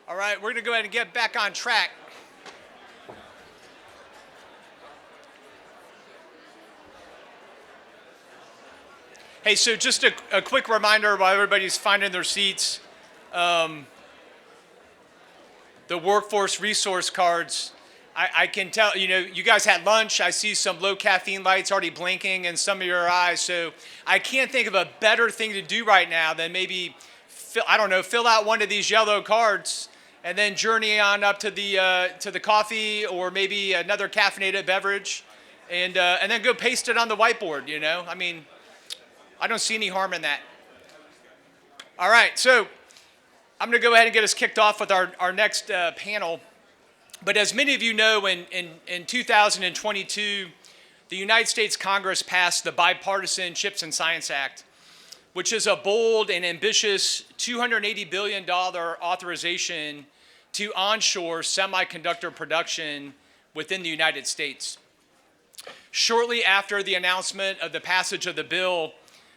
All right, we're going to go ahead and get back on track. Hey, so just a quick reminder while everybody's finding their seats, the workforce resource cards. I can tell, you guys had lunch. I see some low caffeine lights already blinking in some of your eyes. So I can't think of a better thing to do right now than maybe, fill out one of these yellow cards and then journey on up to the coffee or maybe another caffeinated beverage and then go paste it on the whiteboard, I mean, I don't see any harm in that. All right, so I'm going to go ahead and get us kicked off with our next panel. But as many of you know, in 2022, the United States Congress passed the Bipartisan CHIPS and Science Act, which is a bold and ambitious $280 billion authorization to onshore semiconductor production within the United States. Shortly after the announcement of the passage of the bill,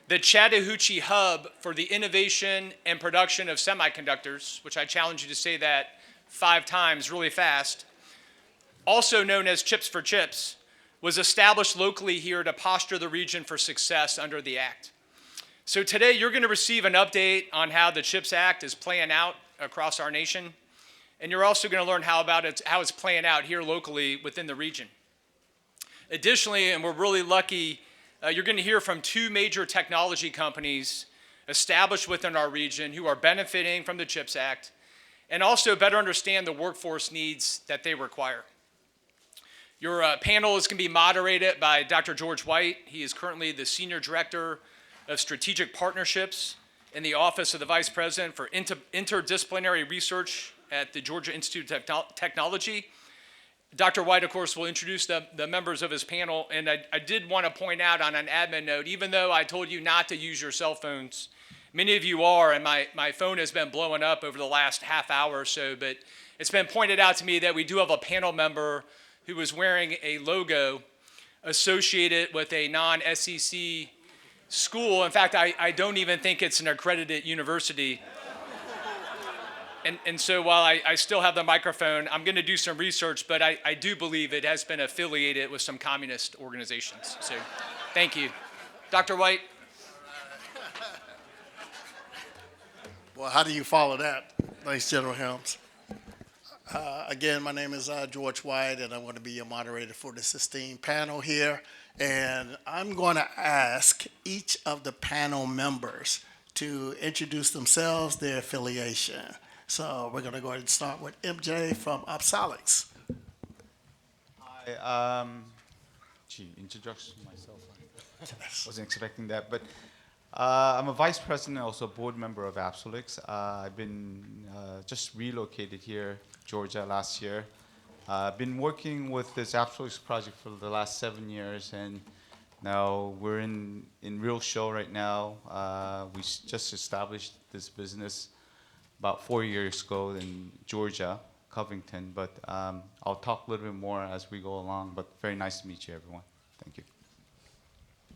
the Chattahoochee Hub for the Innovation and Production of Semiconductors, which I challenge you to say that 5 times really fast, also known as Chips for Chips, was established locally here to posture the region for success under the Act. So today you're going to receive an update on how the CHIPS Act is playing out across our nation, and you're also going to learn how it's playing out here locally within the region. Additionally, and we're really lucky, you're going to hear from 2 major technology companies established within our region who are benefiting from the CHIPS Act and also better understand the workforce needs that they require. Your panel is going to be moderated by Dr. George White. He is currently the Senior Director of Strategic Partnerships in the Office of the Vice President for Interdisciplinary Research at the Georgia Institute of Technology. Dr. White, of course, will introduce the members of his panel, and I did want to point out on an admin note, even though I told you not to use your cell phones, many of you are, and my phone has been blowing up over the last half hour or so, but it's been pointed out to me that we do have a panel member who is wearing a logo associated with a non-SEC school. In fact, I don't even think it's an accredited university. And so while I still have the microphone, I'm going to do some research, but I do believe it has been affiliated with some communist organizations. So thank you. Dr. White? Well, how do you follow that? Thanks, General Helms. Again, my name is George White, and I'm going to be your moderator for this esteemed panel here. And I'm going to ask each of the panel members to introduce themselves, their affiliation. So we're going to go ahead and start with MJ from Opsonics. Hi, introduction myself. I wasn't expecting that, but I'm a vice president, also a board member of Absolix. I've been just relocated here, Georgia, last year. I've been working with this Absolix project for the last 7 years, and now we're in real show right now. We just established this business about 4 years ago in Georgia, Covington, but I'll talk a little bit more as we go along, but very nice to meet you, everyone. Thank you.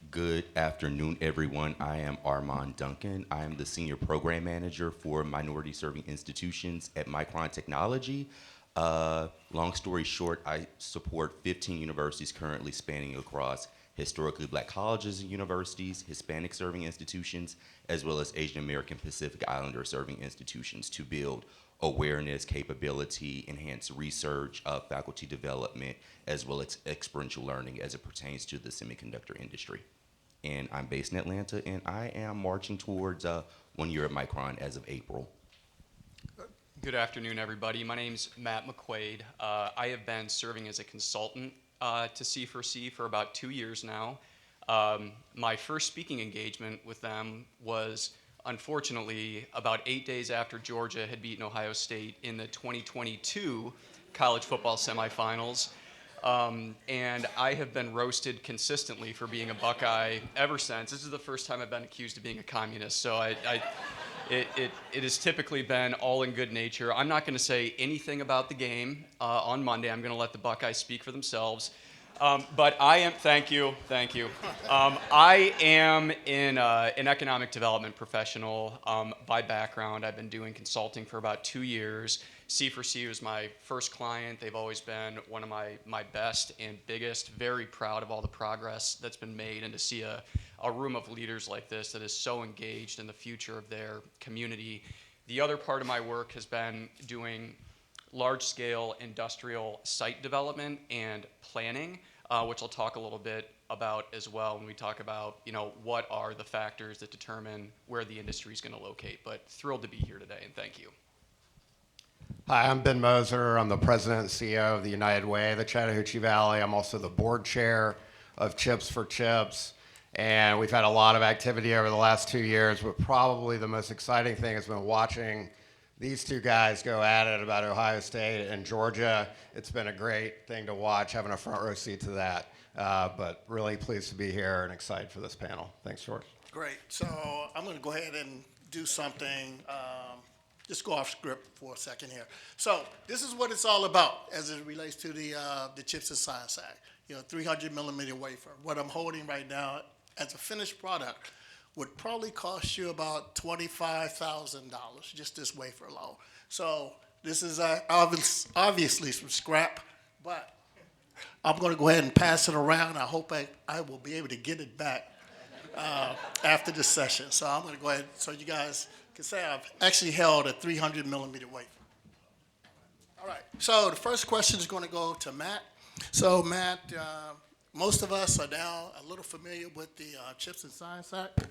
Good afternoon, everyone. I am Armand Duncan. I am the Senior Program Manager for Minority Serving Institutions at Micron Technology. Long story short, I support 15 universities currently spanning across historically Black colleges and universities, Hispanic serving institutions, as well as Asian American Pacific Islander serving institutions to build awareness, capability, enhance research, faculty development, as well as experiential learning as it pertains to the semiconductor industry. And I'm based in Atlanta, and I am marching towards 1 year at Micron as of April. Good afternoon, everybody. My name's Matt McQuaid. I have been serving as a consultant to C4C for about 2 years now. My first speaking engagement with them was, unfortunately, about 8 days after Georgia had beaten Ohio State in the 2022 college football semifinals. And I have been roasted consistently for being a Buckeye ever since. This is the first time I've been accused of being a communist, so it has typically been all in good nature. I'm not going to say anything about the game on Monday. I'm going to let the Buckeyes speak for themselves. But I am, thank you. I am an economic development professional by background. I've been doing consulting for about 2 years. C4C was my first client. They've always been one of my best and biggest. Very proud of all the progress that's been made, and to see a room of leaders like this that is so engaged in the future of their community. The other part of my work has been doing large-scale industrial site development and planning, which I'll talk a little bit about as well when we talk about, what are the factors that determine where the industry is going to locate. But thrilled to be here today, and thank you. Hi, I'm Ben Moser. I'm the president and CEO of the United Way of the Chattahoochee Valley. I'm also the board chair of Chips for Chips. And we've had a lot of activity over the last 2 years, but probably the most exciting thing has been watching these two guys go at it about Ohio State and Georgia. It's been a great thing to watch, having a front row seat to that. But really pleased to be here and excited for this panel. Thanks, George. Great. So I'm going to go ahead and do something, just go off script for a second here. So this is what it's all about as it relates to the Chips and Science Act. 300 millimeter wafer. What I'm holding right now as a finished product would probably cost you about $25,000, just this wafer alone. So this is obviously some scrap, but I'm going to go ahead and pass it around. I hope I will be able to get it back after this session. So I'm going to go ahead so you guys can say I've actually held a 300 millimeter wafer. All right, so the first question is going to go to Matt. So Matt, most of us are now a little familiar with the Chips and Science Act,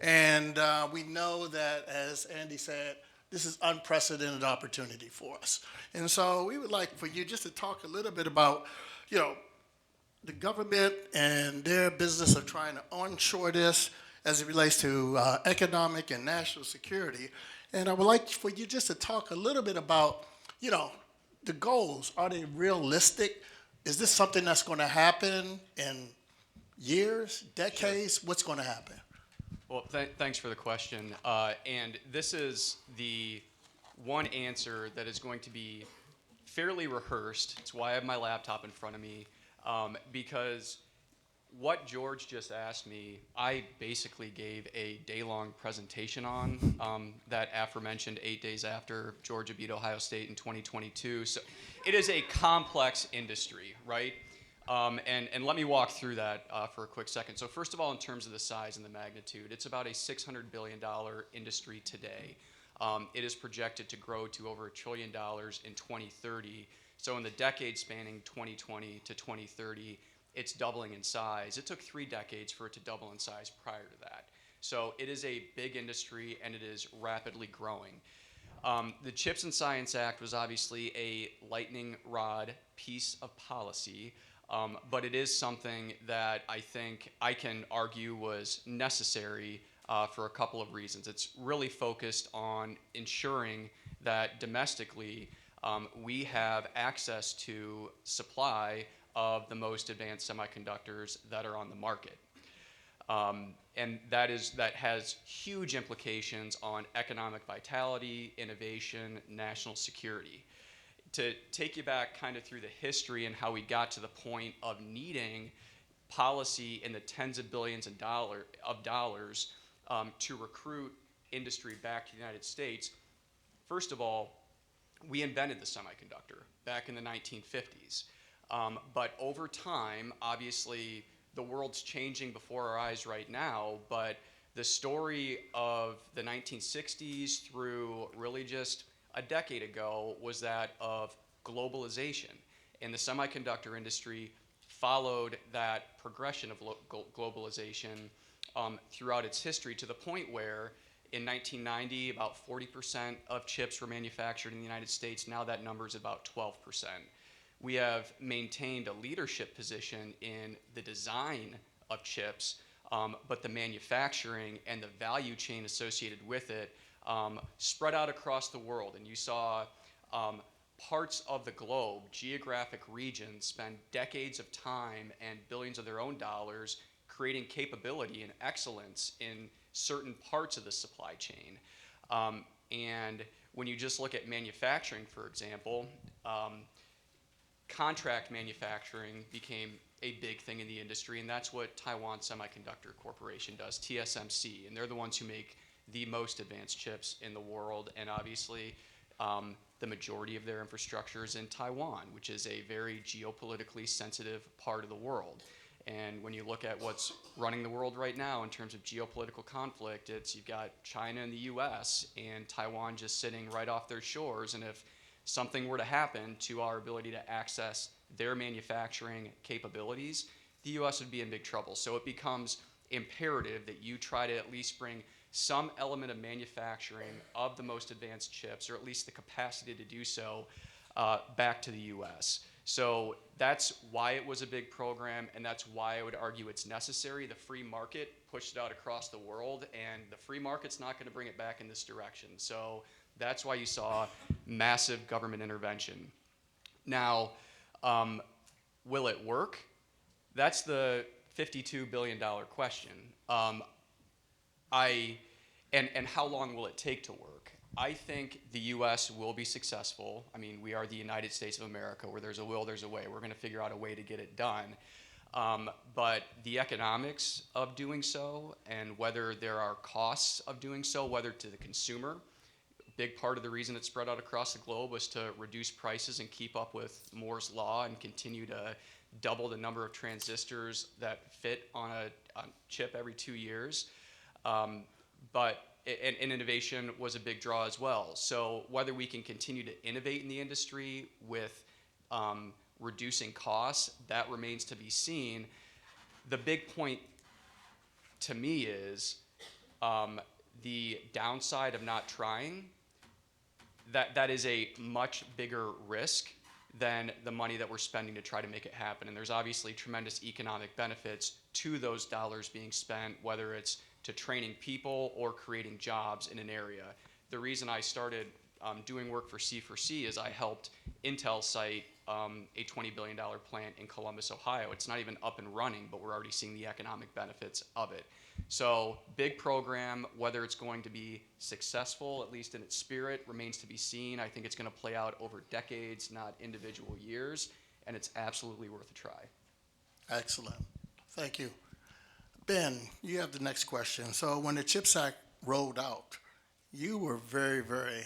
and we know that, as Andy said, this is unprecedented opportunity for us. And so we would like for you just to talk a little bit about, the government and their business of trying to onshore this as it relates to economic and national security. And I would like for you just to talk a little bit about, the goals. Are they realistic? Is this something that's going to happen in years, decades? What's going to happen? Well, thanks for the question. And this is the one answer that is going to be fairly rehearsed. It's why I have my laptop in front of me, because what George just asked me, I basically gave a day-long presentation on that aforementioned 8 days after Georgia beat Ohio State in 2022. So it is a complex industry, right? And let me walk through that for a quick second. So first of all, in terms of the size and the magnitude, it's about a $600 billion industry today. It is projected to grow to over $1 trillion in 2030. So in the decade spanning 2020 to 2030, it's doubling in size. It took 3 decades for it to double in size prior to that. So it is a big industry, and it is rapidly growing. The Chips and Science Act was obviously a lightning rod piece of policy, but it is something that I think I can argue was necessary for a couple of reasons. It's really focused on ensuring that domestically we have access to supply of the most advanced semiconductors that are on the market. And that has huge implications on economic vitality, innovation, national security. To take you back kind of through the history and how we got to the point of needing policy in the tens of billions of dollars to recruit industry back to the United States, first of all, we invented the semiconductor back in the 1950s. But over time, obviously, the world's changing before our eyes right now, but the story of the 1960s through really just a decade ago was that of globalization. And the semiconductor industry followed that progression of globalization throughout its history, to the point where in 1990, about 40% of chips were manufactured in the United States. Now that number is about 12%. We have maintained a leadership position in the design of chips, but the manufacturing and the value chain associated with it spread out across the world. And you saw parts of the globe, geographic regions, spend decades of time and billions of their own dollars creating capability and excellence in certain parts of the supply chain. And when you just look at manufacturing, for example, contract manufacturing became a big thing in the industry, and that's what Taiwan Semiconductor Corporation does, TSMC, and they're the ones who make the most advanced chips in the world, and obviously the majority of their infrastructure is in Taiwan, which is a very geopolitically sensitive part of the world. And when you look at what's running the world right now in terms of geopolitical conflict, you've got China and the US and Taiwan just sitting right off their shores. And if something were to happen to our ability to access their manufacturing capabilities, the US would be in big trouble. So it becomes imperative that you try to at least bring some element of manufacturing of the most advanced chips, or at least the capacity to do so, back to the US. So that's why it was a big program, and that's why I would argue it's necessary. The free market pushed it out across the world, and the free market's not going to bring it back in this direction. So that's why you saw massive government intervention. Now, will it work? That's the $52 billion question. And how long will it take to work? I think the U.S. will be successful. I mean, we are the United States of America. Where there's a will, there's a way. We're going to figure out a way to get it done. But the economics of doing so, and whether there are costs of doing so, whether to the consumer, a big part of the reason it spread out across the globe was to reduce prices and keep up with Moore's Law and continue to double the number of transistors that fit on a chip every 2 years. But innovation was a big draw as well. So whether we can continue to innovate in the industry with reducing costs, that remains to be seen. The big point to me is the downside of not trying. That is a much bigger risk than the money that we're spending to try to make it happen. And there's obviously tremendous economic benefits to those dollars being spent, whether it's to training people or creating jobs in an area. The reason I started doing work for C4C is I helped Intel site a $20 billion plant in Columbus, Ohio. It's not even up and running, but we're already seeing the economic benefits of it. So big program, whether it's going to be successful, at least in its spirit, remains to be seen. I think it's going to play out over decades, not individual years, and it's absolutely worth a try. Excellent. Thank you. Ben, you have the next question. So when the CHIPS Act rolled out, you were very, very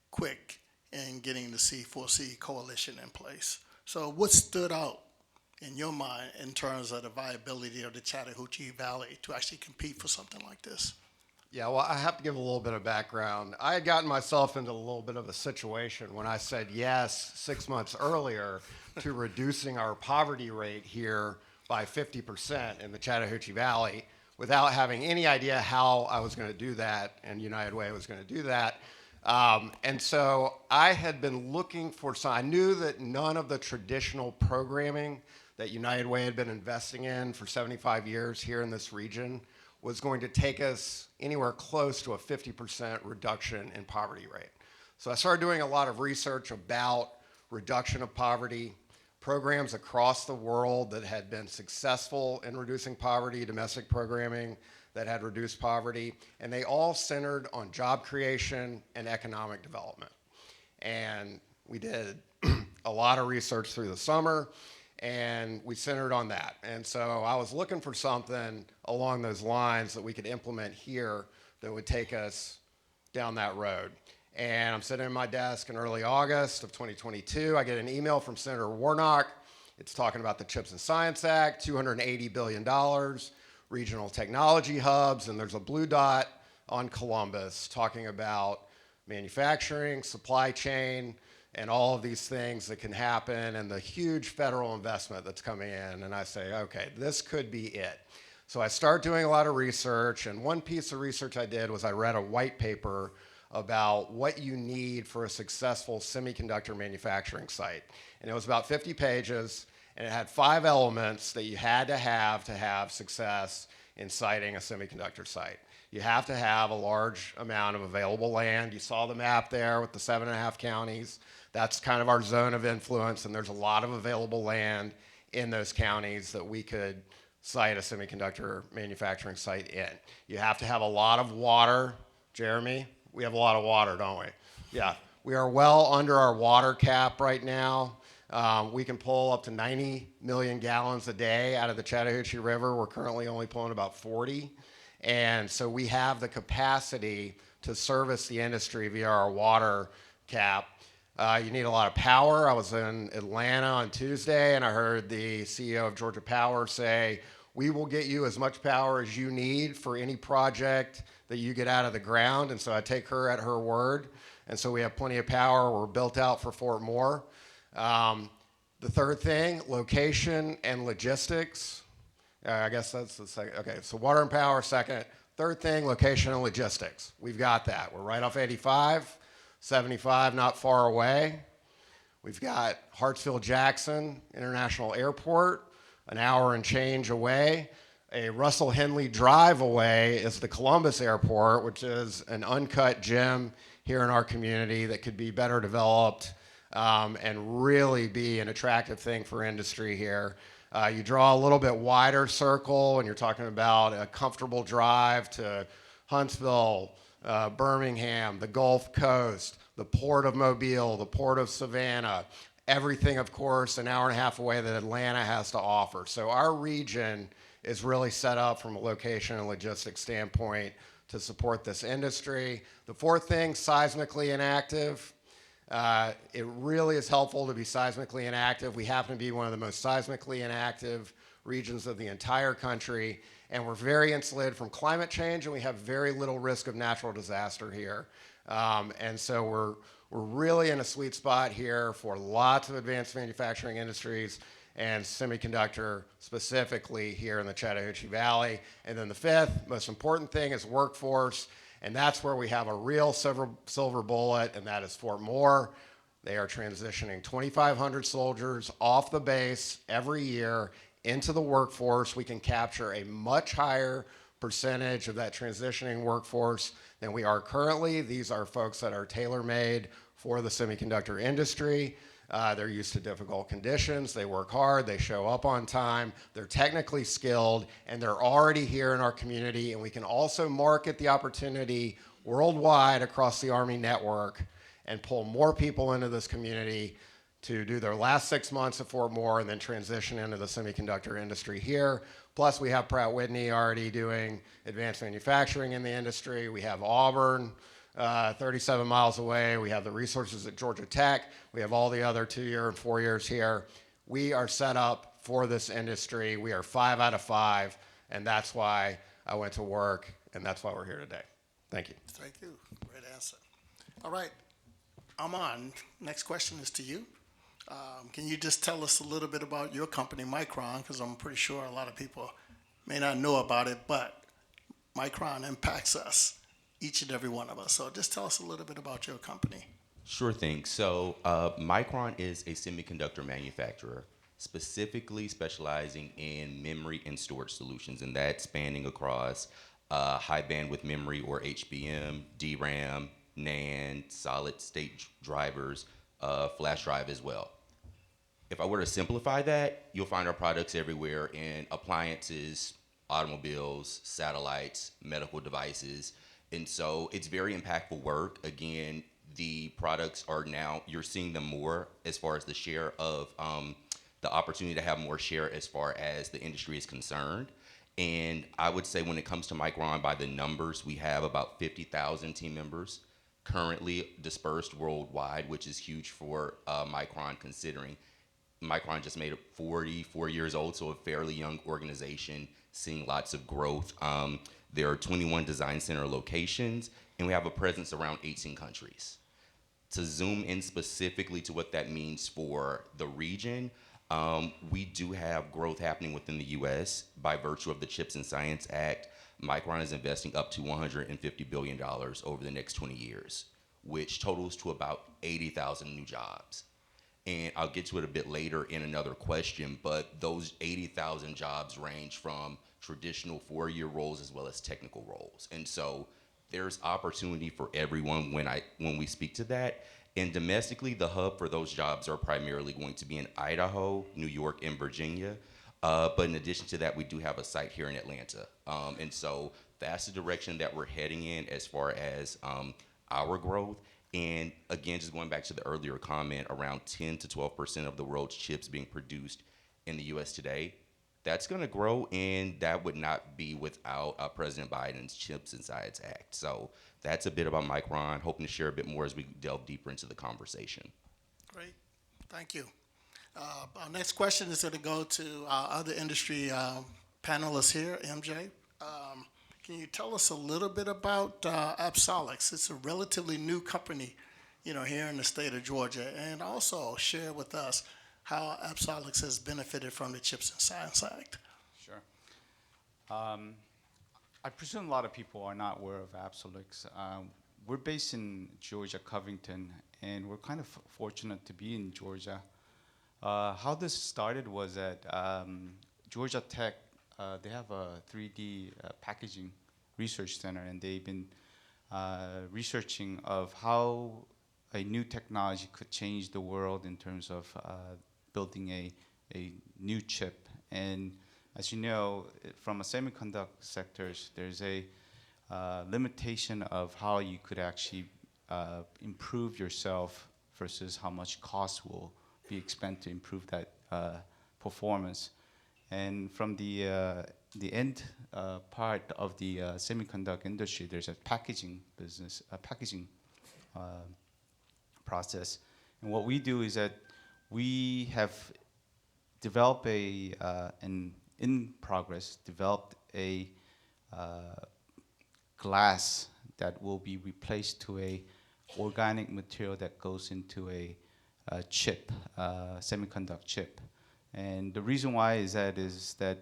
quick in getting the C4C coalition in place. So what stood out in your mind in terms of the viability of the Chattahoochee Valley to actually compete for something like this? Yeah, well, I have to give a little bit of background. I had gotten myself into a little bit of a situation when I said yes 6 months earlier to reducing our poverty rate here by 50% in the Chattahoochee Valley without having any idea how I was going to do that and United Way was going to do that. And so I had been looking for some, I knew that none of the traditional programming that United Way had been investing in for 75 years here in this region was going to take us anywhere close to a 50% reduction in poverty rate. So I started doing a lot of research about reduction of poverty, programs across the world that had been successful in reducing poverty, domestic programming that had reduced poverty, and they all centered on job creation and economic development. And we did a lot of research through the summer, and we centered on that. And so I was looking for something along those lines that we could implement here that would take us down that road. And I'm sitting at my desk in early August of 2022. I get an email from Senator Warnock. It's talking about the CHIPS and Science Act, $280 billion, regional technology hubs, and there's a blue dot on Columbus talking about manufacturing, supply chain, and all of these things that can happen, and the huge federal investment that's coming in. And I say, okay, this could be it. So I start doing a lot of research, and one piece of research I did was I read a white paper about what you need for a successful semiconductor manufacturing site. And it was about 50 pages, and it had 5 elements that you had to have success in siting a semiconductor site. You have to have a large amount of available land. You saw the map there with the 7.5 counties. That's kind of our zone of influence, and there's a lot of available land in those counties that we could site a semiconductor manufacturing site in. You have to have a lot of water. Jeremy, we have a lot of water, don't we? Yeah, we are well under our water cap right now. We can pull up to 90 million gallons a day out of the Chattahoochee River. We're currently only pulling about 40. And so we have the capacity to service the industry via our water cap. You need a lot of power. I was in Atlanta on Tuesday, and I heard the CEO of Georgia Power say, we will get you as much power as you need for any project that you get out of the ground. And so I take her at her word. And so we have plenty of power. We're built out for Fort Moore. The third thing, location and logistics. I guess that's the second. Okay, so water and power, second. Third thing, location and logistics. We've got that. We're right off 85, 75 not far away. We've got Hartsfield-Jackson International Airport, an hour and change away. A Russell Henley drive away is the Columbus Airport, which is an uncut gem here in our community that could be better developed and really be an attractive thing for industry here. You draw a little bit wider circle and you're talking about a comfortable drive to Huntsville, Birmingham, the Gulf Coast, the Port of Mobile, the Port of Savannah, everything, of course, an hour and a half away that Atlanta has to offer. So our region is really set up from a location and logistics standpoint to support this industry. The fourth thing, seismically inactive. It really is helpful to be seismically inactive. We happen to be one of the most seismically inactive regions of the entire country, and we're very insulated from climate change, and we have very little risk of natural disaster here. And so we're really in a sweet spot here for lots of advanced manufacturing industries and semiconductor specifically here in the Chattahoochee Valley. And then the fifth most important thing is workforce. And that's where we have a real silver bullet, and that is Fort Moore. They are transitioning 2,500 soldiers off the base every year into the workforce. We can capture a much higher percentage of that transitioning workforce than we are currently. These are folks that are tailor-made for the semiconductor industry. They're used to difficult conditions. They work hard. They show up on time. They're technically skilled, and they're already here in our community. And we can also market the opportunity worldwide across the Army network and pull more people into this community to do their last 6 months at Fort Moore and then transition into the semiconductor industry here. Plus, we have Pratt Whitney already doing advanced manufacturing in the industry. We have Auburn, 37 miles away. We have the resources at Georgia Tech. We have all the other 2-year and 4 years here. We are set up for this industry. We are 5 out of 5, and that's why I went to work, and that's why we're here today. Thank you. Thank you. Great answer. All right, Armand, next question is to you. Can you just tell us a little bit about your company, Micron? Because I'm pretty sure a lot of people may not know about it, but Micron impacts us, each and every one of us. So just tell us a little bit about your company. Sure thing. So Micron is a semiconductor manufacturer, specifically specializing in memory and storage solutions, and that spanning across high bandwidth memory or HBM, DRAM, NAND, solid state drivers, flash drive as well. If I were to simplify that, you'll find our products everywhere in appliances, automobiles, satellites, medical devices. And so it's very impactful work. Again, the products are now, you're seeing them more as far as the share of the opportunity to have more share as far as the industry is concerned. And I would say when it comes to Micron, by the numbers, we have about 50,000 team members currently dispersed worldwide, which is huge for Micron, considering Micron just made it 44 years old, so a fairly young organization, seeing lots of growth. There are 21 design center locations, and we have a presence around 18 countries. To zoom in specifically to what that means for the region, we do have growth happening within the U.S. by virtue of the CHIPS and Science Act. Micron is investing up to $150 billion over the next 20 years, which totals to about 80,000 new jobs. And I'll get to it a bit later in another question, but those 80,000 jobs range from traditional 4-year roles as well as technical roles. And so there's opportunity for everyone when we speak to that. And domestically, the hub for those jobs are primarily going to be in Idaho, New York, and Virginia. But in addition to that, we do have a site here in Atlanta. And so that's the direction that we're heading in as far as our growth. And again, just going back to the earlier comment, around 10 to 12% of the world's chips being produced in the US today, that's going to grow, and that would not be without President Biden's Chips and Science Act. So that's a bit about Micron. Hoping to share a bit more as we delve deeper into the conversation. Great, thank you. Our next question is going to go to our other industry panelists here, MJ. Can you tell us a little bit about Absolix? It's a relatively new company, here in the state of Georgia, and also share with us how Absolix has benefited from the CHIPS and Science Act. Sure. I presume a lot of people are not aware of Absolix. We're based in Georgia, Covington, and we're kind of fortunate to be in Georgia. How this started was at Georgia Tech. They have a 3D packaging research center, and they've been researching of how a new technology could change the world in terms of building a new chip. And as you know, from a semiconductor sectors, there's a limitation of how you could actually improve yourself versus how much cost will be expended to improve that performance. And from the end part of the semiconductor industry, there's a packaging business, a packaging process. And what we do is that we have developed developed a glass that will be replaced to a organic material that goes into a chip, semiconductor chip. And the reason why is that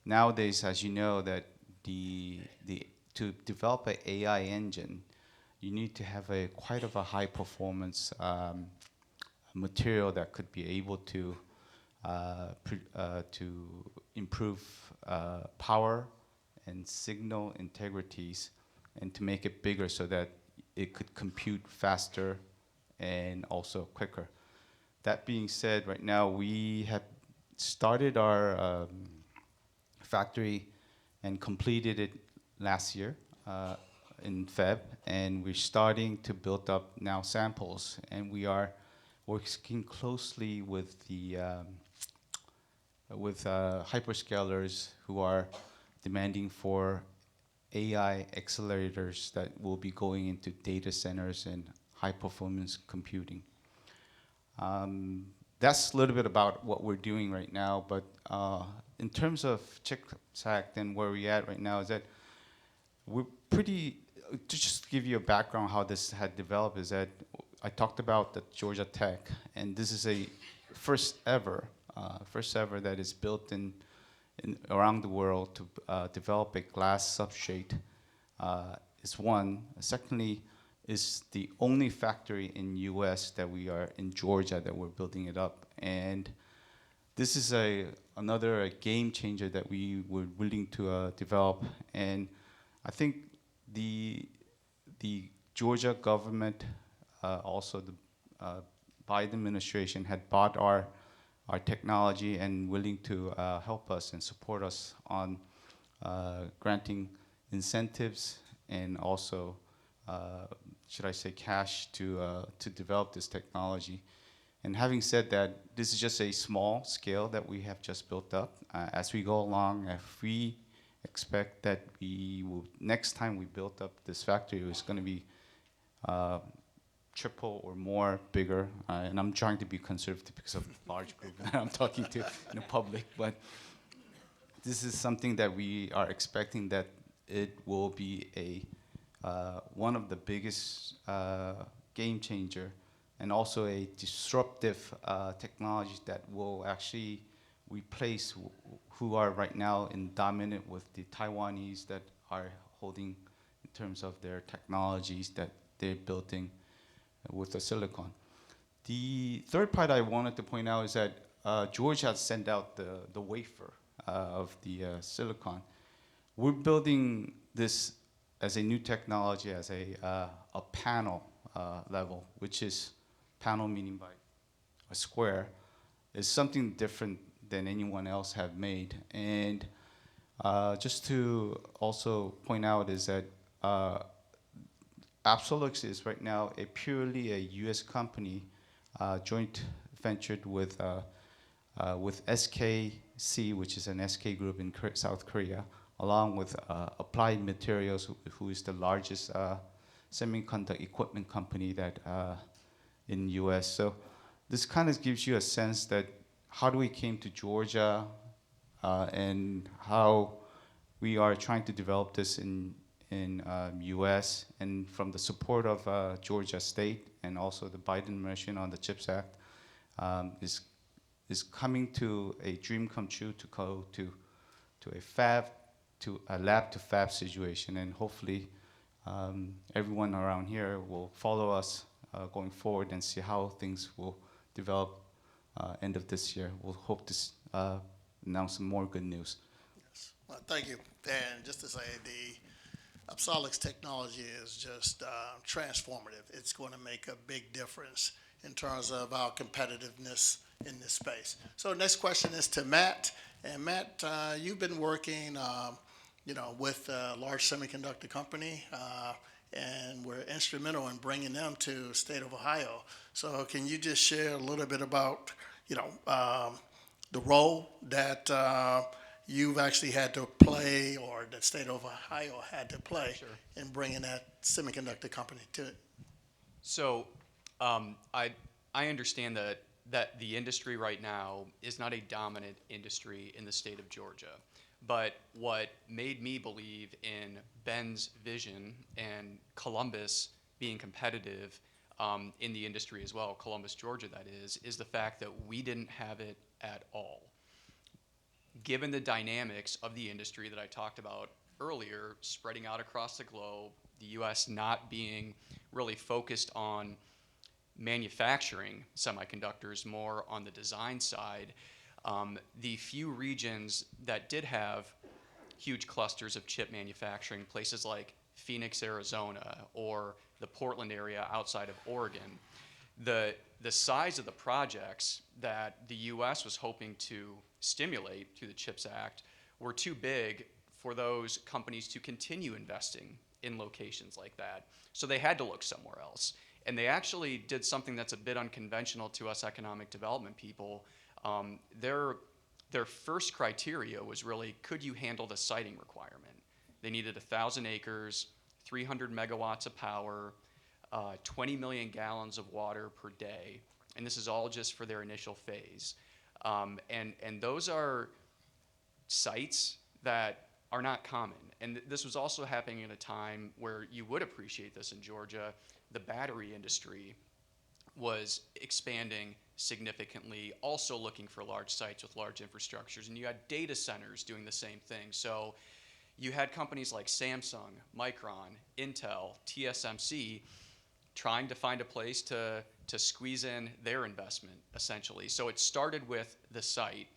nowadays, as you know, that to develop an AI engine, you need to have quite of a high performance material that could be able to improve power and signal integrities, and to make it bigger so that it could compute faster and also quicker. That being said, right now we have started our factory and completed it last year in Feb, and we're starting to build up now samples, and we are working closely with the hyperscalers who are demanding for AI accelerators that will be going into data centers and high performance computing. That's a little bit about what we're doing right now, but in terms of CHIPS Act and where we're at right now is that we're pretty, to just give you a background how this had developed, is that I talked about the Georgia Tech, and this is a first ever that is built in around the world to develop a glass substrate. Is one. Secondly, is the only factory in U.S. that we are in Georgia that we're building it up, and this is another game changer that we were willing to develop. And I think the Georgia government, also the Biden administration, had bought our technology and willing to help us and support us on granting incentives and also, should I say, cash to develop this technology. And having said that, this is just a small scale that we have just built up. As we go along, if we expect that we will, next time we build up this factory, it's going to be triple or more bigger. And I'm trying to be conservative because of the large group that I'm talking to in the public. But this is something that we are expecting that it will be one of the biggest game changer, and also a disruptive technology that will actually replace who are right now dominant with the Taiwanese that are holding in terms of their technologies that they're building with the silicon. The third part I wanted to point out is that Georgia has sent out the wafer of the silicon. We're building this as a new technology, as a panel level, which is panel meaning by a square, is something different than anyone else have made. And just to also point out is that Absolux is right now a purely a U.S. company, joint ventured with SKC, which is an SK group in South Korea, along with Applied Materials, who is the largest semiconductor equipment company that in U.S. So this kind of gives you a sense that how do we came to Georgia, and how we are trying to develop this in U.S. and from the support of Georgia State and also the Biden administration on the CHIPS Act, is coming to a dream come true to go to a lab to fab situation, and hopefully everyone around here will follow us going forward and see how things will develop end of this year. We'll hope to announce some more good news. Well, thank you. And just to say, the Absolux technology is just transformative. It's going to make a big difference in terms of our competitiveness in this space. So next question is to Matt. And Matt, you've been working, with a large semiconductor company, and we're instrumental in bringing them to the state of Ohio. So can you just share a little bit about, the role that you've actually had to play, or the state of Ohio had to play in bringing that semiconductor company to it? So I understand that the industry right now is not a dominant industry in the state of Georgia. But what made me believe in Ben's vision and Columbus being competitive in the industry as well, Columbus, Georgia, that is the fact that we didn't have it at all. Given the dynamics of the industry that I talked about earlier, spreading out across the globe, the U.S. not being really focused on manufacturing semiconductors, more on the design side, the few regions that did have huge clusters of chip manufacturing, places like Phoenix, Arizona, or the Portland area outside of Oregon, the size of the projects that the U.S. was hoping to stimulate through the CHIPS Act were too big for those companies to continue investing in locations like that. So they had to look somewhere else. And they actually did something that's a bit unconventional to us economic development people. Their first criteria was really, could you handle the siting requirement? They needed 1,000 acres, 300 megawatts of power, 20 million gallons of water per day. And this is all just for their initial phase. And those are sites that are not common. And this was also happening at a time where you would appreciate this in Georgia. The battery industry was expanding significantly, also looking for large sites with large infrastructures. And you had data centers doing the same thing. So you had companies like Samsung, Micron, Intel, TSMC trying to find a place to squeeze in their investment, essentially. So it started with the site.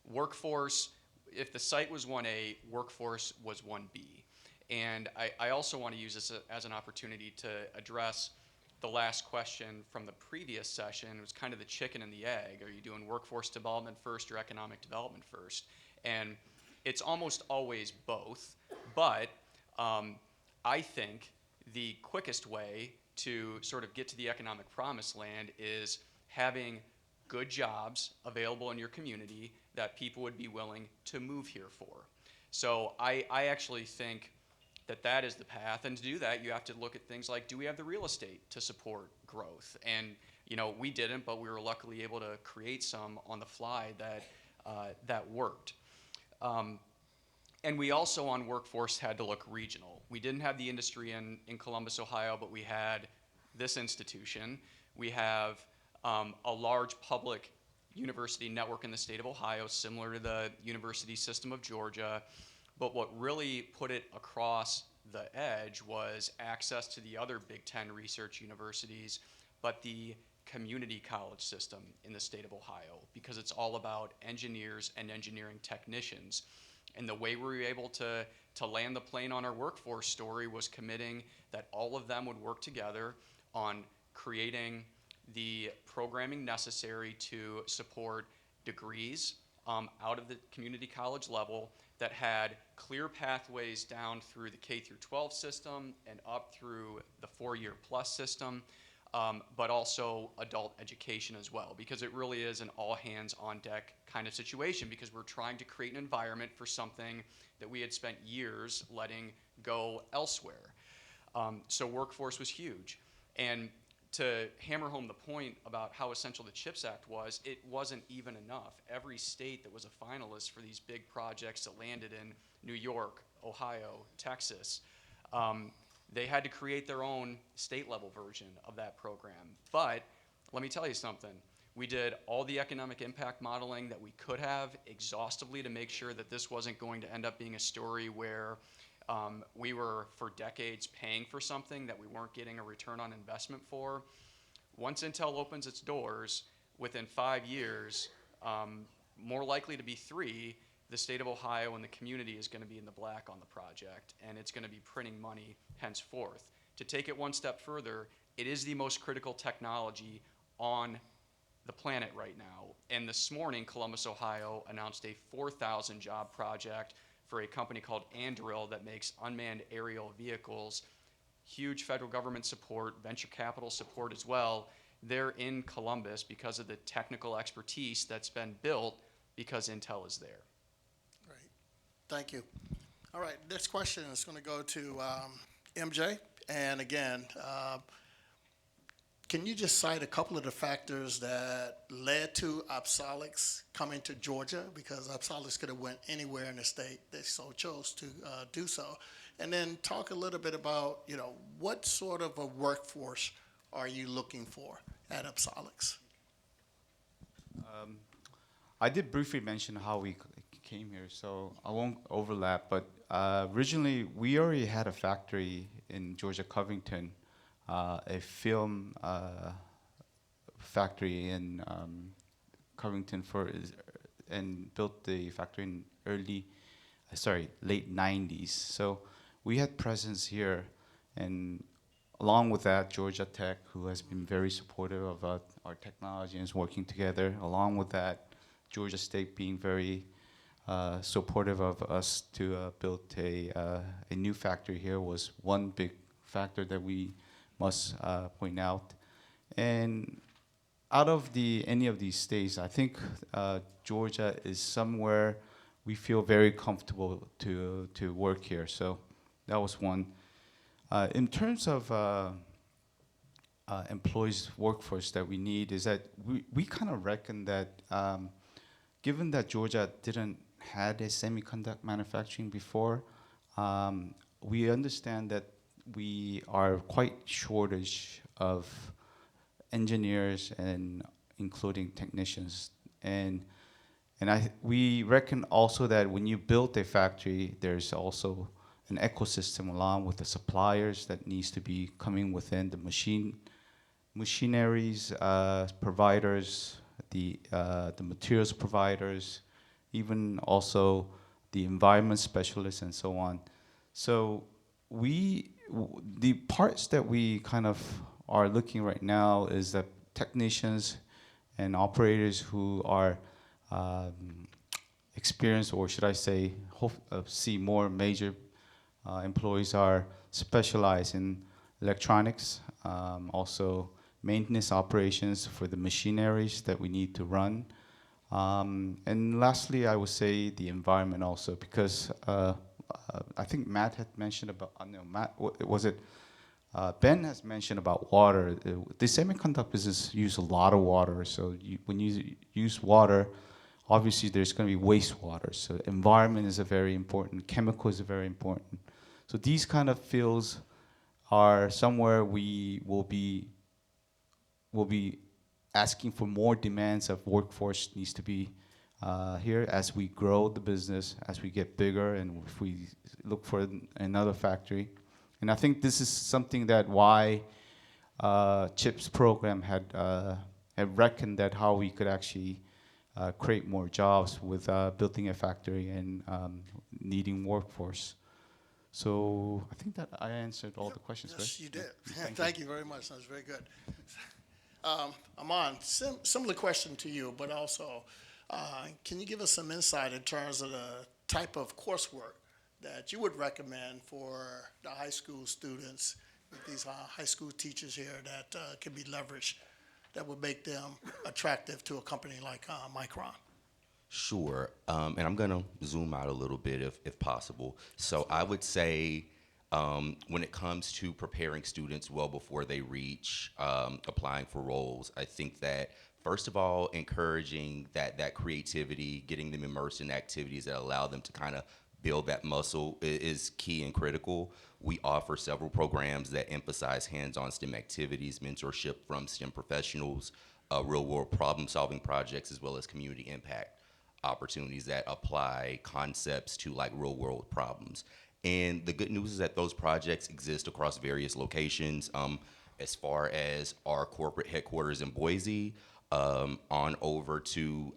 Workforce, if the site was 1A, workforce was 1B. And I also want to use this as an opportunity to address the last question from the previous session. It was kind of the chicken and the egg. Are you doing workforce development first or economic development first? And it's almost always both. But I think the quickest way to sort of get to the economic promised land is having good jobs available in your community that people would be willing to move here for. So I actually think that is the path. And to do that, you have to look at things like, do we have the real estate to support growth? And we didn't, but we were luckily able to create some on the fly that worked. And we also on workforce had to look regional. We didn't have the industry in Columbus, Ohio, but we had this institution. We have a large public university network in the state of Ohio, similar to the university system of Georgia. But what really put it across the edge was access to the other Big Ten research universities, but the community college system in the state of Ohio, because it's all about engineers and engineering technicians. And the way we were able to land the plane on our workforce story was committing that all of them would work together on creating the programming necessary to support degrees out of the community college level that had clear pathways down through the K through 12 system and up through the 4-year plus system, but also adult education as well, because it really is an all hands on deck kind of situation, because we're trying to create an environment for something that we had spent years letting go elsewhere. So workforce was huge. And to hammer home the point about how essential the CHIPS Act was, it wasn't even enough. Every state that was a finalist for these big projects that landed in New York, Ohio, Texas, they had to create their own state level version of that program. But let me tell you something. We did all the economic impact modeling that we could have exhaustively to make sure that this wasn't going to end up being a story where we were for decades paying for something that we weren't getting a return on investment for. Once Intel opens its doors, within 5 years, more likely to be 3, the state of Ohio and the community is going to be in the black on the project, and it's going to be printing money henceforth. To take it one step further, it is the most critical technology on the planet right now. And this morning, Columbus, Ohio announced a 4,000 job project for a company called Anduril that makes unmanned aerial vehicles. Huge federal government support, venture capital support as well. They're in Columbus because of the technical expertise that's been built because Intel is there. Great. Thank you. All right, next question is going to go to MJ. And again, can you just cite a couple of the factors that led to Opsonics coming to Georgia? Because Opsonics could have went anywhere in the state. They so chose to do so. And then talk a little bit about, what sort of a workforce are you looking for at Opsonics? I did briefly mention how we came here, so I won't overlap. But originally, we already had a factory in Georgia, Covington, a film factory in Covington and built the factory in late 90s. So we had presence here, and along with that, Georgia Tech, who has been very supportive of our technology and is working together. Along with that, Georgia State being very supportive of us to build a new factory here was one big factor that we must point out. And out of any of these states, I think Georgia is somewhere we feel very comfortable to work here. So that was one. In terms of employees workforce that we need, is that we kind of reckon that given that Georgia didn't had a semiconductor manufacturing before, we understand that we are quite shortage of engineers and including technicians. And we reckon also that when you build a factory, there's also an ecosystem along with the suppliers that needs to be coming within the machineries providers, the materials providers, even also the environment specialists and so on. So the parts that we kind of are looking right now is that technicians and operators who are experienced, or should I say, see more major employees are specialized in electronics, also maintenance operations for the machineries that we need to run. And lastly, I would say the environment also, because I think Matt had mentioned about, Ben has mentioned about water. The semiconductor business use a lot of water, so when you use water, obviously there's going to be wastewater. So environment is a very important, chemicals are very important. So these kind of fields are somewhere we will be asking for more demands of workforce needs to be here as we grow the business, as we get bigger, and if we look for another factory. And I think this is something that why CHIPS program had reckoned that how we could actually create more jobs with building a factory and needing workforce. So I think that I answered all the questions, yes, right? You did. Thank Thank you very much. That was very good. Aman, similar question to you, but also, can you give us some insight in terms of the type of coursework that you would recommend for the high school students, with these high school teachers here that can be leveraged, that would make them attractive to a company like Micron? Sure. And I'm going to zoom out a little bit if possible. So I would say when it comes to preparing students well before they reach applying for roles, I think that first of all, encouraging that creativity, getting them immersed in activities that allow them to kind of build that muscle is key and critical. We offer several programs that emphasize hands-on STEM activities, mentorship from STEM professionals, real-world problem-solving projects, as well as community impact opportunities that apply concepts to like real-world problems. And the good news is that those projects exist across various locations. As far as our corporate headquarters in Boise, on over to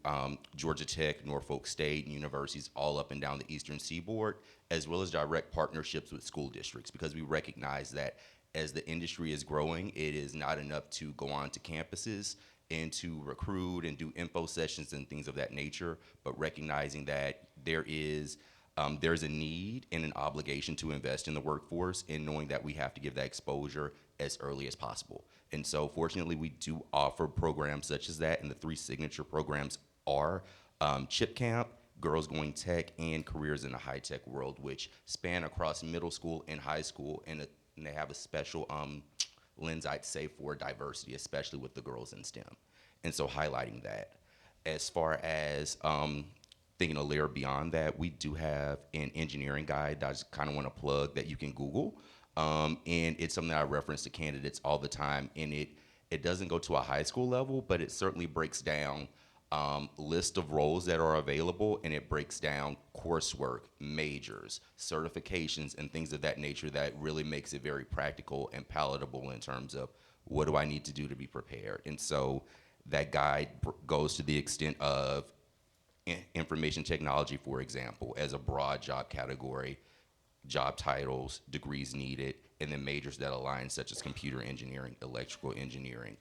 Georgia Tech, Norfolk State, and universities all up and down the Eastern Seaboard, as well as direct partnerships with school districts, because we recognize that as the industry is growing, it is not enough to go on to campuses and to recruit and do info sessions and things of that nature, but recognizing that there's a need and an obligation to invest in the workforce, and knowing that we have to give that exposure as early as possible. And so fortunately, we do offer programs such as that, and the 3 signature programs are Chip Camp, Girls Going Tech, and Careers in the High Tech World, which span across middle school and high school, and they have a special lens, I'd say, for diversity, especially with the girls in STEM. And so highlighting that. As far as thinking a layer beyond that, we do have an engineering guide that I just kind of want to plug that you can Google. And it's something that I reference to candidates all the time. And it doesn't go to a high school level, but it certainly breaks down list of roles that are available, and it breaks down coursework, majors, certifications, and things of that nature that really makes it very practical and palatable in terms of what do I need to do to be prepared. And so that guide goes to the extent of information technology, for example, as a broad job category, job titles, degrees needed, and then majors that align, such as computer engineering, electrical engineering,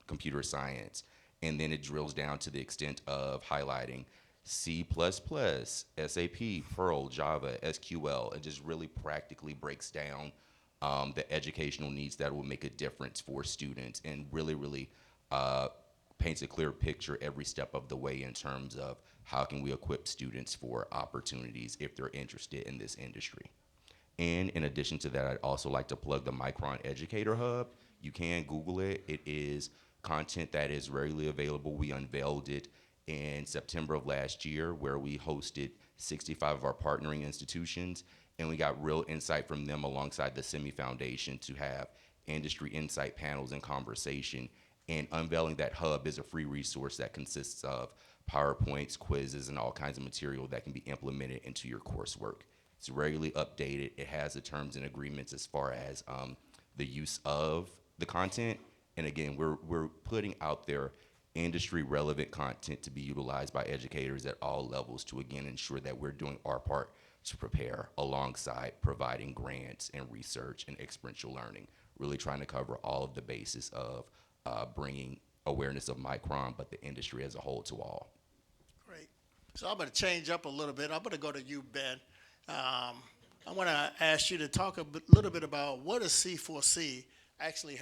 computer science. And then it drills down to the extent of highlighting C++, SAP, Perl, Java, SQL, and just really practically breaks down the educational needs that will make a difference for students, and really paints a clear picture every step of the way in terms of how can we equip students for opportunities if they're interested in this industry. And in addition to that, I'd also like to plug the Micron Educator Hub. You can Google it. It is content that is readily available. We unveiled it in September of last year, where we hosted 65 of our partnering institutions, and we got real insight from them alongside the SEMI Foundation to have industry insight panels and conversation. And unveiling that hub is a free resource that consists of PowerPoints, quizzes, and all kinds of material that can be implemented into your coursework. It's regularly updated. It has the terms and agreements as far as the use of the content. And again, we're putting out there industry relevant content to be utilized by educators at all levels to, again, ensure that we're doing our part to prepare alongside providing grants and research and experiential learning, really trying to cover all of the bases of bringing awareness of Micron, but the industry as a whole to all. Great. So I'm going to change up a little bit. I'm going to go to you, Ben. I want to ask you to talk a little bit about what does C4C actually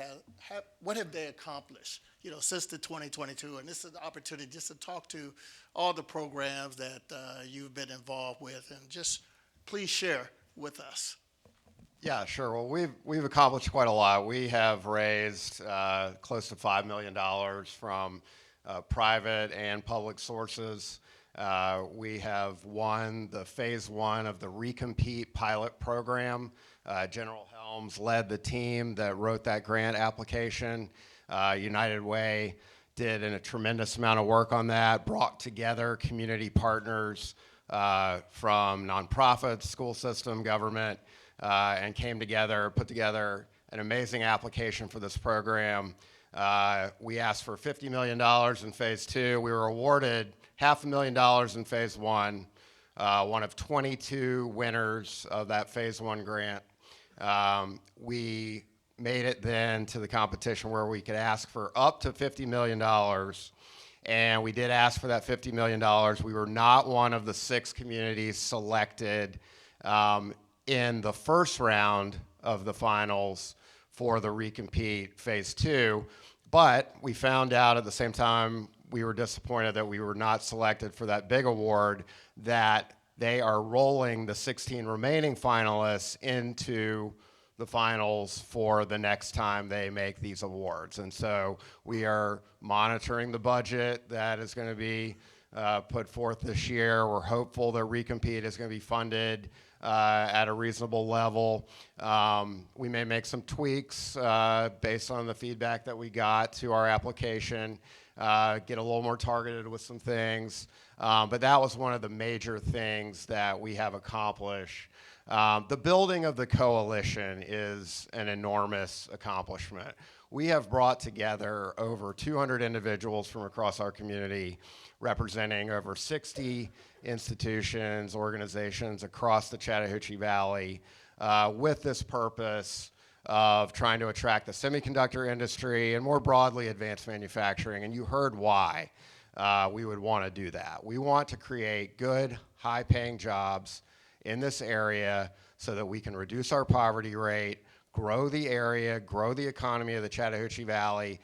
what have they accomplished, since the 2022? And this is the opportunity just to talk to all the programs that you've been involved with, and just please share with us. Yeah, sure. Well, we've accomplished quite a lot. We have raised close to $5 million from private and public sources. We have won the phase 1 of the Recompete pilot program. General Helms led the team that wrote that grant application. United Way did a tremendous amount of work on that, brought together community partners from nonprofits, school system, government, and came together, put together an amazing application for this program. We asked for $50 million in phase 2. We were awarded $500,000 in phase 1, one of 22 winners of that phase 1 grant. We made it then to the competition where we could ask for up to $50 million. And we did ask for that $50 million. We were not one of the 6 communities selected in the first round of the finals for the recompete phase 2. But we found out at the same time we were disappointed that we were not selected for that big award, that they are rolling the 16 remaining finalists into the finals for the next time they make these awards. And so we are monitoring the budget that is going to be put forth this year. We're hopeful that recompete is going to be funded at a reasonable level. We may make some tweaks based on the feedback that we got to our application, get a little more targeted with some things. But that was one of the major things that we have accomplished. The building of the coalition is an enormous accomplishment. We have brought together over 200 individuals from across our community, representing over 60 institutions, organizations across the Chattahoochee Valley, with this purpose of trying to attract the semiconductor industry and more broadly advanced manufacturing. And you heard why we would want to do that. We want to create good, high-paying jobs in this area so that we can reduce our poverty rate, grow the area, grow the economy of the Chattahoochee Valley,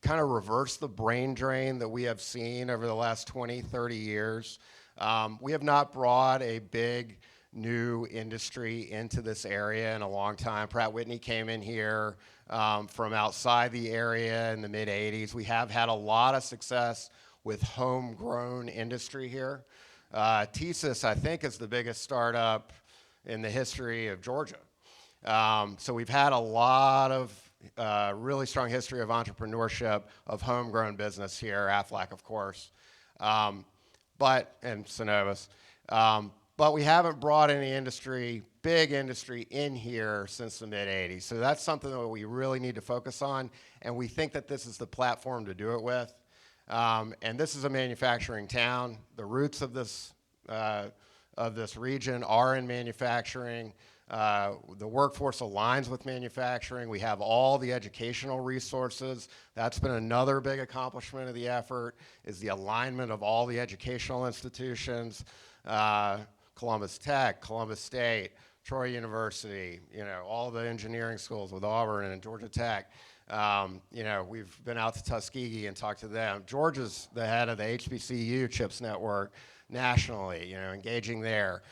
kind of reverse the brain drain that we have seen over the last 20, 30 years. We have not brought a big new industry into this area in a long time. Pratt Whitney came in here from outside the area in the mid-'80s. We have had a lot of success with homegrown industry here. TSYS, I think, is the biggest startup in the history of Georgia. So we've had a lot of really strong history of entrepreneurship, of homegrown business here, Aflac, of course, and Synovus. But we haven't brought any industry, big industry, in here since the mid-'80s. So that's something that we really need to focus on, and we think that this is the platform to do it with. And this is a manufacturing town. The roots of this region are in manufacturing. The workforce aligns with manufacturing. We have all the educational resources. That's been another big accomplishment of the effort, is the alignment of all the educational institutions. Columbus Tech, Columbus State, Troy University, all the engineering schools with Auburn and Georgia Tech. We've been out to Tuskegee and talked to them. Georgia's the head of the HBCU CHIPS network nationally, engaging there.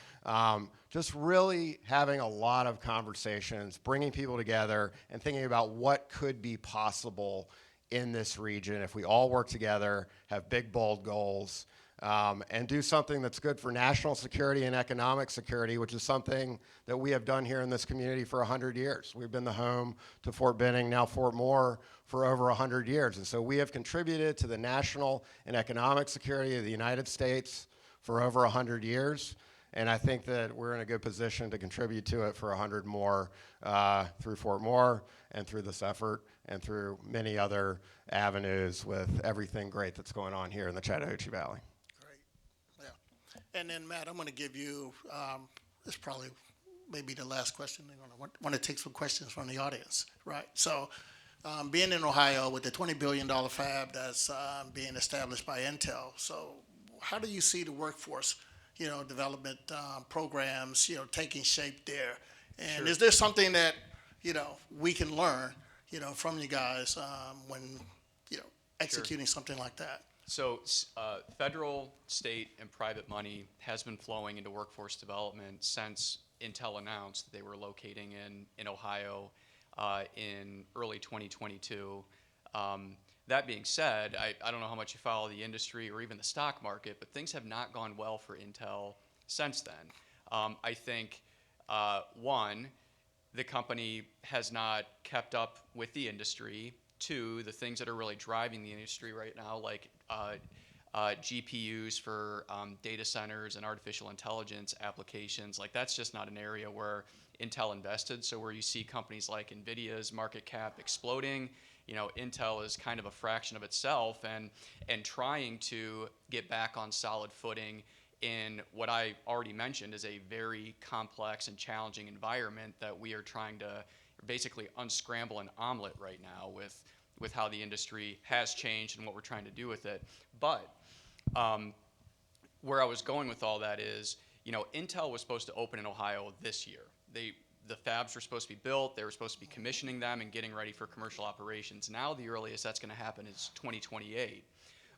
Just really having a lot of conversations, bringing people together and thinking about what could be possible in this region if we all work together, have big, bold goals, and do something that's good for national security and economic security, which is something that we have done here in this community for 100 years. We've been the home to Fort Benning, now Fort Moore, for over 100 years. And so we have contributed to the national and economic security of the United States for over 100 years. And I think that we're in a good position to contribute to it for 100 more through Fort Moore and through this effort and through many other avenues with everything great that's going on here in the Chattahoochee Valley. And then, Matt, I'm going to give you, this is probably maybe the last question. I want to take some questions from the audience, right? So being in Ohio with the $20 billion fab that's being established by Intel, so how do you see the workforce, development programs, taking shape there? And Sure. Is there something that, we can learn, from you guys when, executing something like that? So federal, state, and private money has been flowing into workforce development since Intel announced that they were locating in Ohio in early 2022. That being said, I don't know how much you follow the industry or even the stock market, but things have not gone well for Intel since then. I think, one, the company has not kept up with the industry. Two, the things that are really driving the industry right now, like GPUs for data centers and artificial intelligence applications, like that's just not an area where Intel invested. So where you see companies like NVIDIA's market cap exploding, Intel is kind of a fraction of itself and trying to get back on solid footing in what I already mentioned is a very complex and challenging environment that we are trying to basically unscramble an omelet right now with with how the industry has changed and what we're trying to do with it. But where I was going with all that is, Intel was supposed to open in Ohio this year. The fabs were supposed to be built. They were supposed to be commissioning them and getting ready for commercial operations. Now the earliest that's going to happen is 2028.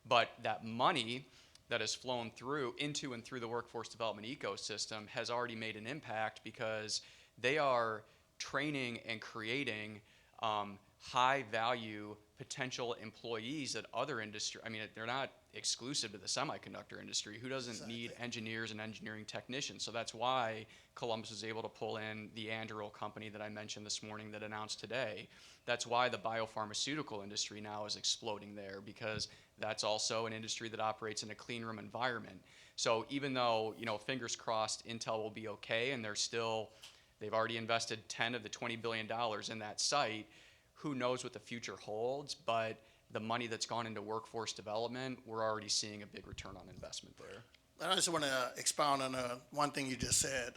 But that money that has flown through into and through the workforce development ecosystem has already made an impact because they are training and creating high value potential employees at other industry. I mean, they're not exclusive to the semiconductor industry. Who doesn't need engineers and engineering technicians? So that's why Columbus was able to pull in the Anduril company that I mentioned this morning that announced today. That's why the biopharmaceutical industry now is exploding there, because that's also an industry that operates in a clean room environment. So even though, fingers crossed, Intel will be okay, and they've already invested 10 of the $20 billion in that site, who knows what the future holds, but the money that's gone into workforce development, we're already seeing a big return on investment there. I just want to expound on one thing you just said.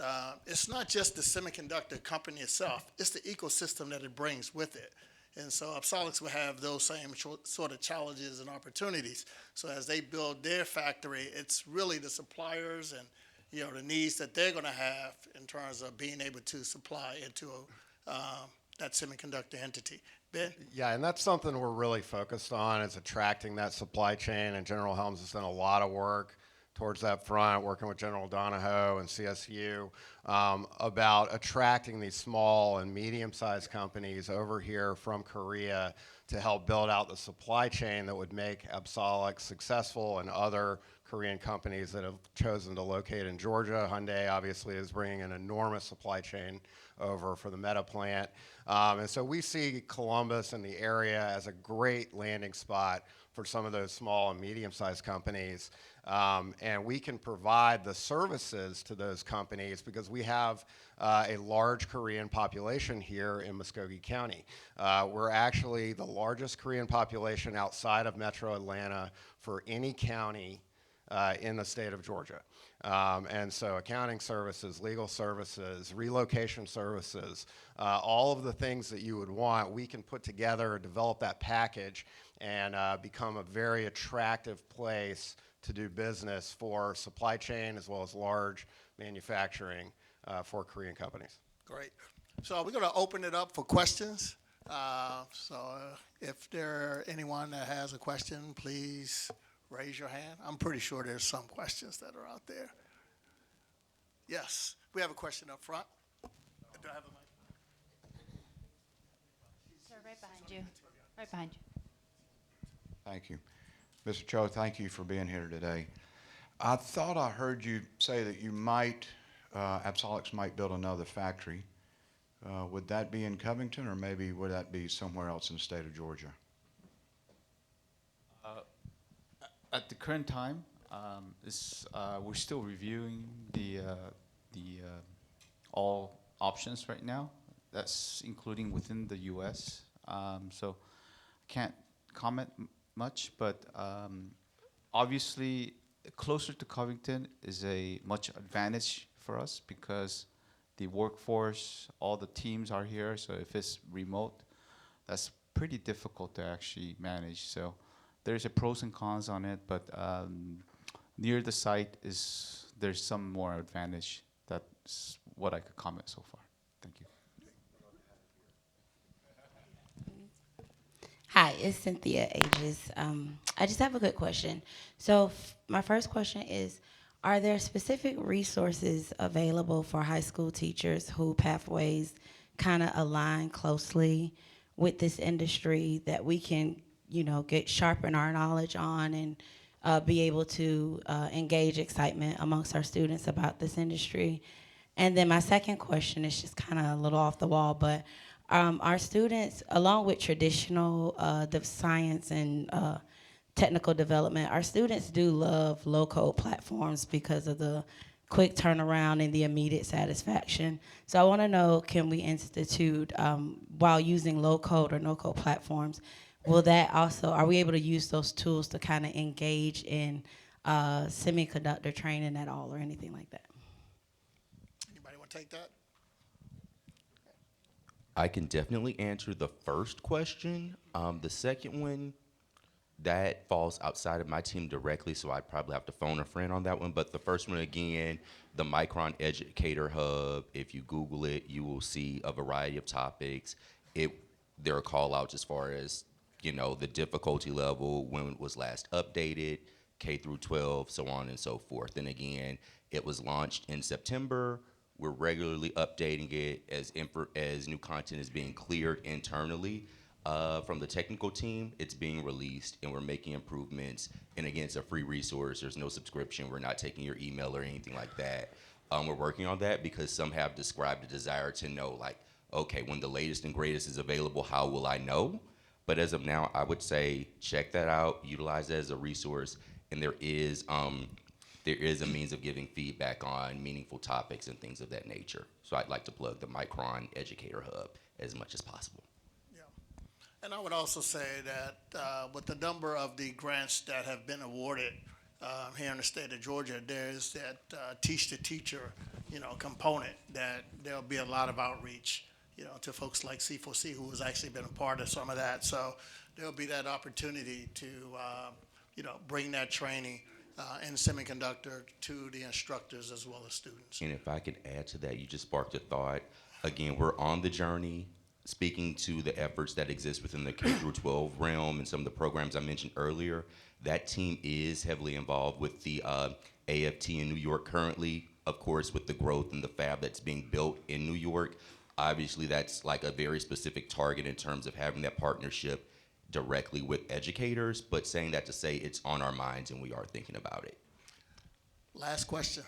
It's not just the semiconductor company itself, it's the ecosystem that it brings with it. And so Apsolics will have those same sort of challenges and opportunities. So as they build their factory, it's really the suppliers and the needs that they're going to have in terms of being able to supply into that semiconductor entity. Ben? Yeah, and that's something we're really focused on, is attracting that supply chain, and General Helms has done a lot of work towards that front, working with General Donahoe and CSU about attracting these small and medium-sized companies over here from Korea to help build out the supply chain that would make Apsolics successful, and other Korean companies that have chosen to locate in Georgia. Hyundai obviously is bringing an enormous supply chain over for the Meta plant. And so we see Columbus and the area as a great landing spot for some of those small and medium-sized companies. And we can provide the services to those companies because we have a large Korean population here in Muskogee County. We're actually the largest Korean population outside of Metro Atlanta for any county in the state of Georgia. And so accounting services, legal services, relocation services, all of the things that you would want, we can put together, develop that package, and become a very attractive place to do business for supply chain as well as large manufacturing for Korean companies. Great. So we're going to open it up for questions. If there anyone that has a question, please raise your hand. I'm pretty sure there's some questions that are out there. Yes, we have a question up front. Do I have a mic? Sir, right behind you. Right behind you. Thank you. Mr. Cho, thank you for being here today. I thought I heard you say that you might, Apsolics might build another factory. Would that be in Covington, or maybe would that be somewhere else in the state of Georgia? At the current time, we're still reviewing the all options right now. That's including within the U.S. So can't comment much, but obviously closer to Covington is a much advantage for us because the workforce, all the teams are here. So if it's remote, that's pretty difficult to actually manage. So there's a pros and cons on it, but near the site there's some more advantage. That's what I could comment so far. Thank you. Hi, it's Cynthia Aegis. I just have a quick question. So my first question is, are there specific resources available for high school teachers who pathways kind of align closely with this industry that we can, sharpen our knowledge on and be able to engage excitement amongst our students about this industry? And then my second question is just kind of a little off the wall, but our students, along with traditional the science and technical development, our students do love low-code platforms because of the quick turnaround and the immediate satisfaction. So I want to know, can we institute, while using low-code or no-code platforms, are we able to use those tools to kind of engage in semiconductor training at all or anything like that? Anybody want to take that? I can definitely answer the first question. The second one, that falls outside of my team directly, so I'd probably have to phone a friend on that one. But the first one, again, the Micron Educator Hub, if you Google it, you will see a variety of topics. There are call outs as far as, the difficulty level, when it was last updated, K through 12, so on and so forth. And again, it was launched in September. We're regularly updating it as new content is being cleared internally. From the technical team, it's being released and we're making improvements. And again, it's a free resource. There's no subscription. We're not taking your email or anything like that. We're working on that because some have described a desire to know, like, okay, when the latest and greatest is available, how will I know? But as of now, I would say check that out, utilize that as a resource, and there is a means of giving feedback on meaningful topics and things of that nature. So I'd like to plug the Micron Educator Hub as much as possible. And I would also say that with the number of the grants that have been awarded here in the state of Georgia, there's that teach the teacher, component that there'll be a lot of outreach, to folks like C4C who has actually been a part of some of that. So there'll be that opportunity to, bring that training in semiconductor to the instructors as well as students. And if I could add to that, you just sparked a thought. Again, we're on the journey. Speaking to the efforts that exist within the K through 12 realm and some of the programs I mentioned earlier, that team is heavily involved with the AFT in New York currently, of course, with the growth and the fab that's being built in New York. Obviously, that's like a very specific target in terms of having that partnership directly with educators, but saying that to say it's on our minds and we are thinking about it. Last question.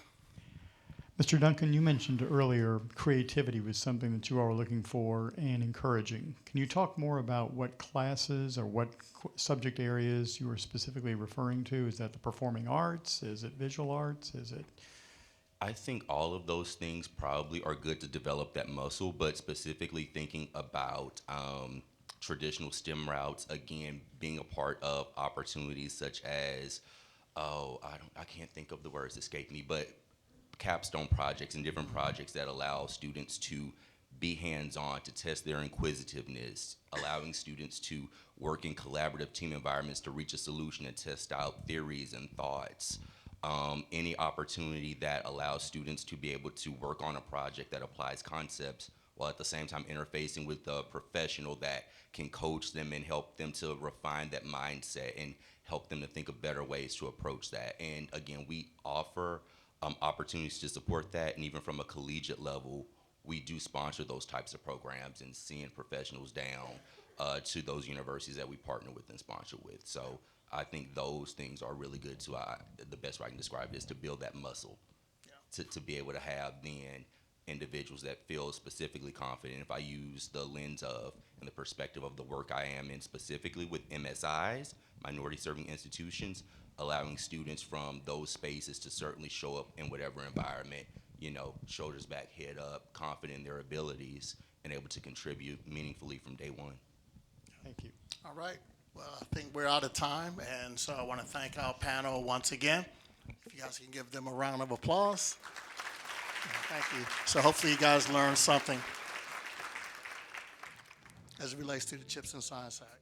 Mr. Duncan, you mentioned earlier creativity was something that you all were looking for and encouraging. Can you talk more about what classes or what subject areas you were specifically referring to? Is that the performing arts? Is it visual arts? Is it? I think all of those things probably are good to develop that muscle, but specifically thinking about traditional STEM routes, again, being a part of opportunities such as, I can't think of the words escape me, but capstone projects and different projects that allow students to be hands-on, to test their inquisitiveness, allowing students to work in collaborative team environments to reach a solution and test out theories and thoughts. Any opportunity that allows students to be able to work on a project that applies concepts while at the same time interfacing with a professional that can coach them and help them to refine that mindset and help them to think of better ways to approach that. And again, we offer opportunities to support that, and even from a collegiate level, we do sponsor those types of programs and seeing professionals down to those universities that we partner with and sponsor with. So I think those things are really good to, the best way I can describe it is to build that muscle, to be able to have then individuals that feel specifically confident. If I use the lens of and the perspective of the work I am in specifically with MSIs, minority serving institutions, allowing students from those spaces to certainly show up in whatever environment, shoulders back, head up, confident in their abilities, and able to contribute meaningfully from day one. Thank you. All right. Well, I think we're out of time, and so I want to thank our panel once again. If you guys can give them a round of applause. Thank you. So hopefully you guys learned something as it relates to the CHIPS and Science Act.